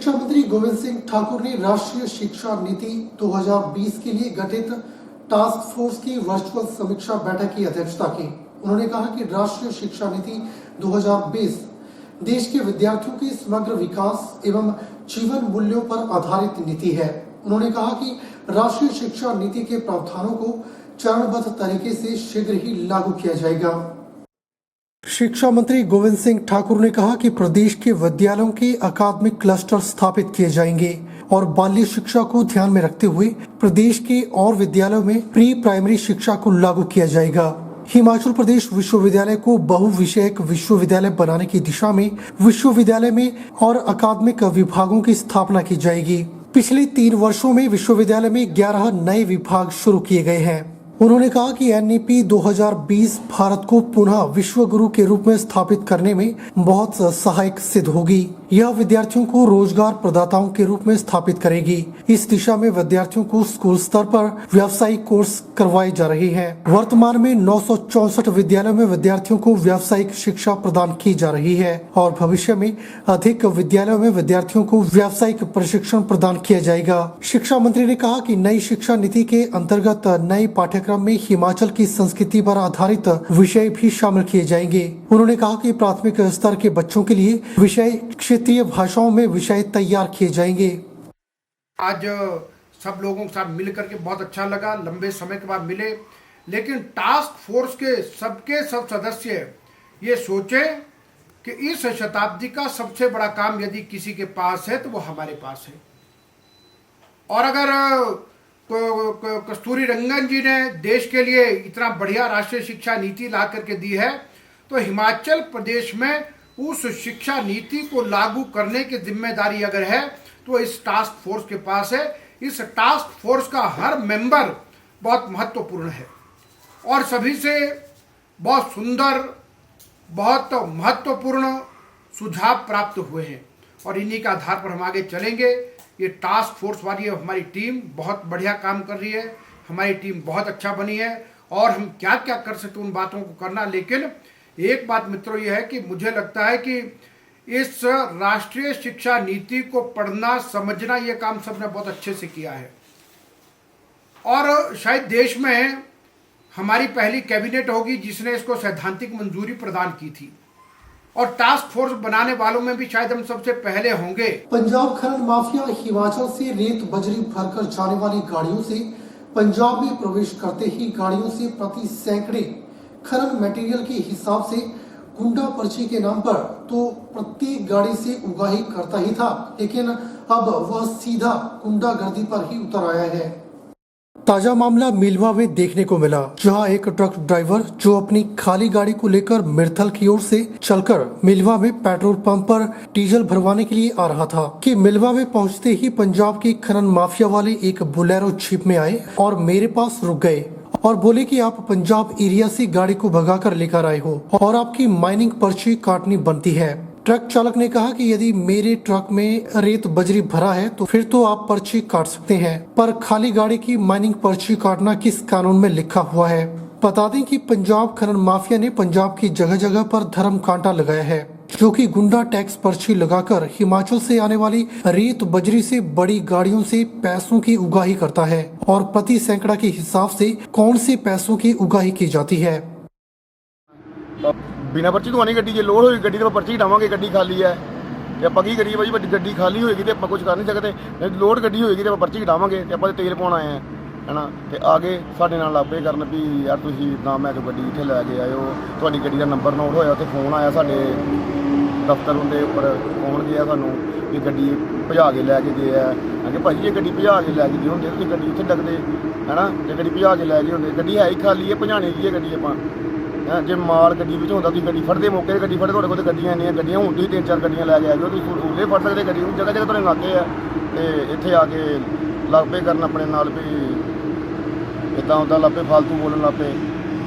शिक्षा मंत्री गोविंद सिंह ठाकुर ने राष्ट्रीय शिक्षा नीति 2020 के लिए गठित टास्क फोर्स की वर्चुअल समीक्षा बैठक की अध्यक्षता की। उन्होंने कहा कि राष्ट्रीय शिक्षा नीति 2020 देश के विद्यार्थियों के समग्र विकास एवं जीवन मूल्यों पर आधारित नीति है। उन्होंने कहा कि राष्ट्रीय शिक्षा नीति के प्रावधानों को चरणबद्ध तरीके से शीघ्र ही लागू किया जाएगा। शिक्षा मंत्री गोविंद सिंह ठाकुर ने कहा कि प्रदेश के विद्यालयों के अकादमिक क्लस्टर स्थापित किए जाएंगे और बाल्य शिक्षा को ध्यान में रखते हुए प्रदेश के और विद्यालयों में प्री प्राइमरी शिक्षा को लागू किया जाएगा। हिमाचल प्रदेश विश्वविद्यालय को बहुविषयक विश्वविद्यालय बनाने की दिशा में विश्वविद्यालय में और अकादमिक विभागों की स्थापना की जाएगी। पिछले 3 वर्षों में विश्वविद्यालय में 11 नए विभाग शुरू किए गए हैं। उन्होंने कहा कि एनईपी 2020 भारत को पुनः विश्व गुरु के रूप में स्थापित करने में बहुत सहायक सिद्ध होगी। यह विद्यार्थियों को रोजगार प्रदाताओं के रूप में स्थापित करेगी। इस दिशा में विद्यार्थियों को स्कूल स्तर पर व्यावसायिक कोर्स करवाए जा रहे हैं। वर्तमान में 964 विद्यालयों में विद्यार्थियों को व्यावसायिक शिक्षा प्रदान की जा रही है और भविष्य में अधिक विद्यालयों में विद्यार्थियों को व्यावसायिक प्रशिक्षण प्रदान किया जाएगा। शिक्षा मंत्री ने कहा कि नई शिक्षा नीति के अंतर्गत नए पाठ्यक्रम में हिमाचल की संस्कृति पर आधारित विषय भी शामिल किए जाएंगे। उन्होंने कहा कि प्राथमिक स्तर के बच्चों के लिए विषय क्षेत्रीय भाषाओं में विषय तैयार किए जाएंगे। आज सब लोगों के साथ मिल करके बहुत अच्छा लगा, लंबे समय के बाद मिले। लेकिन टास्क फोर्स के सब सदस्य ये सोचे कि इस शताब्दी का सबसे बड़ा काम यदि किसी के पास है तो वो हमारे पास है। और अगर कस्तूरी रंगन जी ने देश के लिए इतना बढ़िया राष्ट्रीय शिक्षा नीति ला करके दी है तो हिमाचल प्रदेश में उस शिक्षा नीति को लागू करने की जिम्मेदारी अगर है तो इस टास्क फोर्स के पास है। इस टास्क फोर्स का हर मेंबर बहुत महत्वपूर्ण है और सभी से बहुत सुंदर, बहुत महत्वपूर्ण सुझाव प्राप्त हुए हैं और इन्हीं के आधार पर हम आगे चलेंगे। ये टास्क फोर्स वाली हमारी टीम बहुत बढ़िया काम कर रही है, हमारी टीम बहुत अच्छा बनी है और हम क्या क्या कर सकते उन बातों को करना। लेकिन एक बात मित्रों ये है कि मुझे लगता है कि इस राष्ट्रीय शिक्षा नीति को पढ़ना समझना ये काम सबने बहुत अच्छे से किया है और शायद देश में हमारी पहली कैबिनेट होगी जिसने इसको सैद्धांतिक मंजूरी प्रदान की थी और टास्क फोर्स बनाने वालों में भी शायद हम सबसे पहले होंगे। पंजाब खनन माफिया हिमाचल से रेत बजरी भरकर जाने वाली गाड़ियों से पंजाब में प्रवेश करते ही गाड़ियों से प्रति सैकड़े खनन मटेरियल के हिसाब से गुंडा पर्ची के नाम पर तो प्रत्येक गाड़ी से उगाही करता ही था, लेकिन अब वह सीधा गुंडागर्दी पर ही उतर आया है। ताजा मामला मिलवा में देखने को मिला, जहां एक ट्रक ड्राइवर जो अपनी खाली गाड़ी को लेकर मिर्थल की ओर से चलकर मिलवा में पेट्रोल पंप पर डीजल भरवाने के लिए आ रहा था कि मिलवा में पहुंचते ही पंजाब के खनन माफिया वाले एक बोलेरो जीप में आए और मेरे पास रुक गए और बोले कि आप पंजाब एरिया से गाड़ी को भगा कर लेकर आए हो और आपकी माइनिंग पर्ची काटनी बनती है। ट्रक चालक ने कहा कि यदि मेरे ट्रक में रेत बजरी भरा है तो फिर तो आप पर्ची काट सकते हैं, पर खाली गाड़ी की माइनिंग पर्ची काटना किस कानून में लिखा हुआ है। बता दें कि पंजाब खनन माफिया ने पंजाब की जगह जगह पर धर्म कांटा लगाया है, जो कि गुंडा टैक्स पर्ची लगाकर हिमाचल से आने वाली रेत बजरी से बड़ी गाड़ियों से पैसों की उगाही करता है और प्रति सैकड़ा के हिसाब से कौन से पैसों की उगाही की जाती है। बिना पर्ची तो आनी गड्डी जे लोड होगी गड्डी तो पर्ची हटावांगे, गड्डी खाली है ते आपां की करिए भाई, गड्डी खाली होएगी तो आपां कुछ कर नहीं सकते, लोड गड्डी होएगी तो पर्ची हटावांगे ते आपां तेल पाउण आए हैं है ना। ते आगे साडे नाल लापे करन भी यार तुसीं ना मैं जो गड्डी इत्थे लै के आए हो, तुहाडी गड्डी दा नंबर नोट होया, उत्थे फोन आया साडे दफ्तर दे उपर फोन गया सानूं कि गड्डी भजा के लै के गए है। अगे भाई जे गड्डी भजा के लै के गए होंदे तुसीं गड्डी उत्थे लगदे है ना, जे गड्डी भजा के लै गए होंदे, गड्डी है ही खाली है, भजाने की है गड्डी आपां जे माल गड्डी ਵਿੱਚ ਹੁੰਦਾ ਤੁਸੀਂ ਗੱਡੀ ਫੜਦੇ ਮੌਕੇ ਤੇ ਗੱਡੀ ਫੜਦੇ, ਤੁਹਾਡੇ ਕੋਲ ਤੇ ਗੱਡੀਆਂ ਇੰਨੀਆਂ ਗੱਡੀਆਂ ਹੁਣ ਤੁਸੀਂ 3-4 ਗੱਡੀਆਂ ਲੈ ਕੇ ਆ ਜਾਓ, ਤੁਸੀਂ ਉਹਲੇ ਫੜ ਸਕਦੇ ਗੱਡੀ ਨੂੰ, ਜਗ੍ਹਾ ਜਗ੍ਹਾ ਤੁਹਾਡੇ ਲਾਗੇ ਆ ਤੇ ਇੱਥੇ ਆ ਕੇ ਲੱਪੇ ਕਰਨ ਆਪਣੇ ਨਾਲ ਵੀ ਇਦਾਂ ਹੁੰਦਾ ਲੱਪੇ ਫालतू ਬੋਲਣ ਲੱਪੇ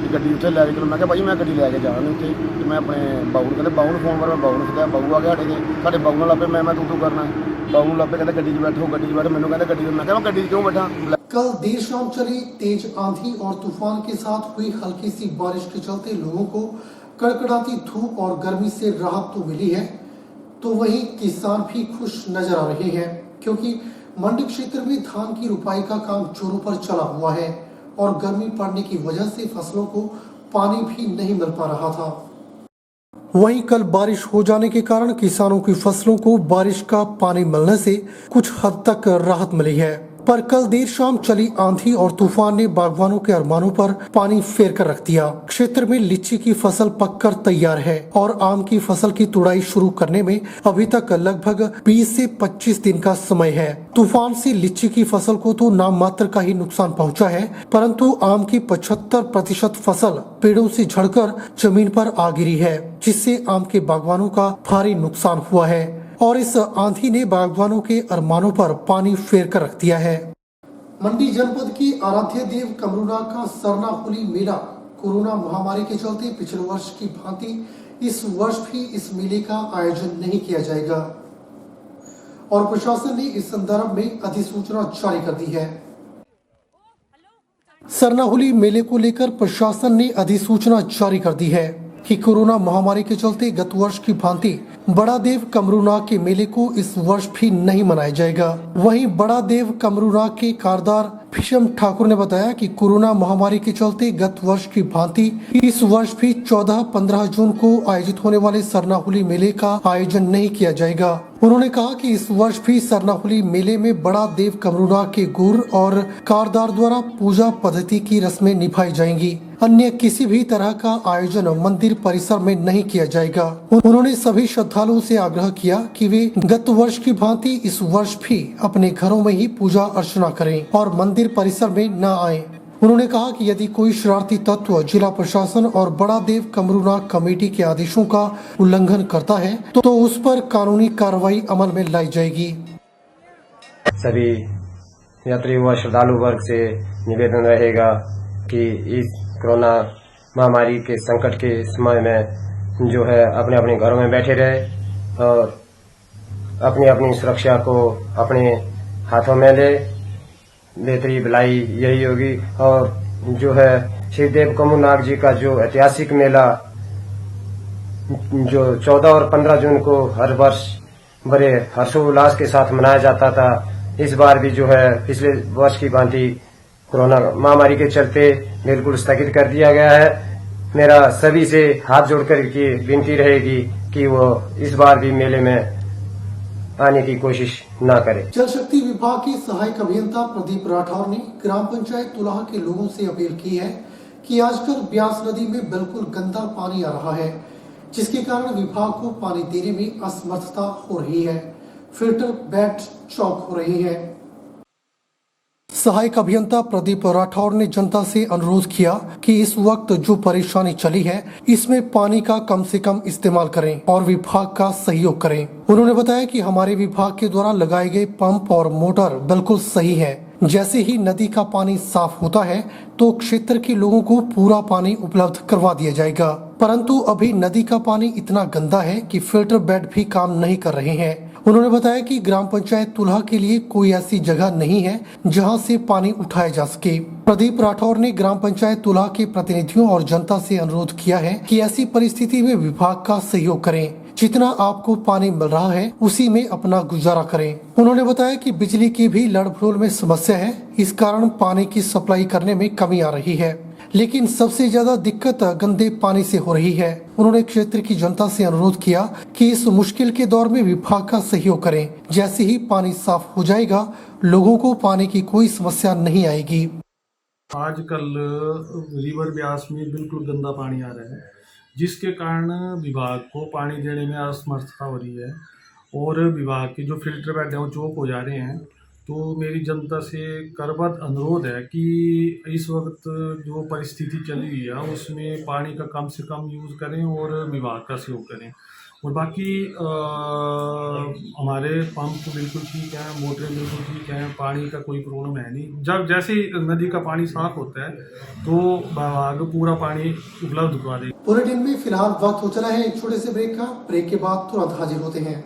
ਕਿ ਗੱਡੀ ਉੱਥੇ ਲੈ ਕੇ ਚਲੋ। ਮੈਂ ਕਿਹਾ ਭਾਈ ਮੈਂ ਗੱਡੀ ਲੈ ਕੇ ਜਾਣਾ ਉੱਥੇ ਤੇ ਮੈਂ ਆਪਣੇ ਬਾਊ ਨੂੰ ਕਹਿੰਦੇ ਬਾਊ ਨੂੰ ਫੋਨ ਕਰ, ਮੈਂ ਬਾਊ ਨੂੰ ਸੱਦਿਆ, ਬਾਊ ਆ ਗਿਆ ਸਾਡੇ ਬਾਊ ਨਾਲ ਲੱਪੇ ਮੈਂ ਤੂੰ ਕਰਨਾ, बाबू ਨੂੰ ਲੱਭੇ ਕਹਿੰਦਾ ਗੱਡੀ 'ਚ ਬੈਠੋ, ਗੱਡੀ 'ਚ ਬੈਠੋ, ਮੈਨੂੰ ਕਹਿੰਦਾ ਗੱਡੀ 'ਚ, ਮੈਂ ਕਿਹਾ ਮੈਂ ਗੱਡੀ 'ਚ क्यों बैठा। कल देर शाम चली तेज आंधी और तूफान के साथ हुई हल्की सी बारिश के चलते लोगों को कड़कड़ाती धूप और गर्मी से राहत तो मिली है, तो वहीं किसान भी खुश नजर आ रहे हैं, क्योंकि मंडी क्षेत्र में धान की रुपाई का काम जोरों पर चला हुआ है और गर्मी पड़ने की वजह से फसलों को पानी भी नहीं मिल पा रहा था। वहीं कल बारिश हो जाने के कारण किसानों की फसलों को बारिश का पानी मिलने से कुछ हद तक राहत मिली है, पर कल देर शाम चली आंधी और तूफान ने बागवानों के अरमानों पर पानी फेर कर रख दिया। क्षेत्र में लीची की फसल पककर तैयार है और आम की फसल की तुड़ाई शुरू करने में अभी तक लगभग 20 से 25 दिन का समय है। तूफान से लीची की फसल को तो नाम मात्र का ही नुकसान पहुंचा है, परंतु आम की 75% फसल पेड़ों से झड़कर जमीन पर आ गिरी है, जिससे आम के बागवानों का भारी नुकसान हुआ है और इस आंधी ने बागवानों के अरमानों पर पानी फेर कर रख दिया है। मंडी जनपद की आराध्य देव कमरूनाग का सरना होली मेला कोरोना महामारी के चलते पिछले वर्ष की भांति इस वर्ष भी इस मेले का आयोजन नहीं किया जाएगा और प्रशासन ने इस संदर्भ में अधिसूचना जारी कर दी है। सरना होली मेले को लेकर प्रशासन ने अधिसूचना जारी कर दी है कि कोरोना महामारी के चलते गत वर्ष की भांति बड़ा देव कमरूनाग के मेले को इस वर्ष भी नहीं मनाया जाएगा। वहीं बड़ा देव कमरूनाग के कारदार भीषम ठाकुर ने बताया कि कोरोना महामारी के चलते गत वर्ष की भांति इस वर्ष भी 14-15 जून को आयोजित होने वाले सरना होली मेले का आयोजन नहीं किया जाएगा। उन्होंने कहा कि इस वर्ष भी सरना होली मेले में बड़ा देव कमरूनाग के गुर और कारदार द्वारा पूजा पद्धति की रस्में निभाई जाएंगी। अन्य किसी भी तरह का आयोजन मंदिर परिसर में नहीं किया जाएगा। उन्होंने सभी श्रद्धालुओं से आग्रह किया कि वे गत वर्ष की भांति इस वर्ष भी अपने घरों में ही पूजा अर्चना करें और मंदिर परिसर में न आएं। उन्होंने कहा कि यदि कोई शरारती तत्व जिला प्रशासन और बड़ा देव कमरूनाग कमेटी के आदेशों का उल्लंघन करता है तो उस पर कानूनी कार्रवाई अमल में लाई जाएगी। सभी यात्री व श्रद्धालु वर्ग से निवेदन रहेगा कि इस कोरोना महामारी के संकट के समय में जो है अपने अपने घरों में बैठे रहे और अपनी अपनी सुरक्षा को अपने हाथों में ले। बेहतरी भलाई यही होगी। और जो है श्री देव कमरूनाग जी का जो ऐतिहासिक मेला जो 14 और 15 जून को हर वर्ष बड़े हर्षोल्लास के साथ मनाया जाता था, इस बार भी जो है पिछले वर्ष की भांति कोरोना महामारी के चलते बिल्कुल स्थगित कर दिया गया है। मेरा सभी से हाथ जोड़कर की विनती रहेगी कि वो इस बार भी मेले में आने की कोशिश न करें। जल शक्ति विभाग के सहायक अभियंता प्रदीप राठौर ने ग्राम पंचायत तुलाह के लोगों से अपील की है कि आजकल ब्यास नदी में बिल्कुल गंदा पानी आ रहा है, जिसके कारण विभाग को पानी देने में असमर्थता हो रही है। फिल्टर बेड चौक हो रही है। सहायक अभियंता प्रदीप राठौर ने जनता से अनुरोध किया कि इस वक्त जो परेशानी चली है इसमें पानी का कम से कम इस्तेमाल करें और विभाग का सहयोग करें। उन्होंने बताया कि हमारे विभाग के द्वारा लगाए गए पंप और मोटर बिल्कुल सही है। जैसे ही नदी का पानी साफ होता है तो क्षेत्र के लोगों को पूरा पानी उपलब्ध करवा दिया जाएगा, परंतु अभी नदी का पानी इतना गंदा है कि फिल्टर बेड भी काम नहीं कर रहे हैं। उन्होंने बताया कि ग्राम पंचायत तुलाह के लिए कोई ऐसी जगह नहीं है जहां से पानी उठाया जा सके। प्रदीप राठौर ने ग्राम पंचायत तुलाह के प्रतिनिधियों और जनता से अनुरोध किया है कि ऐसी परिस्थिति में विभाग का सहयोग करें। जितना आपको पानी मिल रहा है उसी में अपना गुजारा करें। उन्होंने बताया कि बिजली की भी लड़भड़ोल में समस्या है, इस कारण पानी की सप्लाई करने में कमी आ रही है, लेकिन सबसे ज्यादा दिक्कत गंदे पानी से हो रही है। उन्होंने क्षेत्र की जनता से अनुरोध किया कि इस मुश्किल के दौर में विभाग का सहयोग करें। जैसे ही पानी साफ हो जाएगा लोगों को पानी की कोई समस्या नहीं आएगी। आजकल रिवर ब्यास में बिल्कुल गंदा पानी आ रहा है, जिसके कारण विभाग को पानी देने में असमर्थता हो रही है और विभाग के जो फिल्टर बेड हैं वो चौक हो जा रहे हैं। तो मेरी जनता से करबद्ध अनुरोध है कि इस वक्त जो परिस्थिति चली हुई है उसमें पानी का कम से कम यूज़ करें और विभाग का सहयोग करें। और बाकी हमारे पंप बिल्कुल ठीक है, मोटरें बिल्कुल ठीक हैं, पानी का कोई प्रॉब्लम है नहीं। जब जैसे ही नदी का पानी साफ होता है तो विभाग पूरा पानी उपलब्ध करवा देगा। बुलेटिन में फिलहाल वक्त हो चला है एक छोटे से ब्रेक का। ब्रेक के बाद तुरंत हाजिर होते हैं।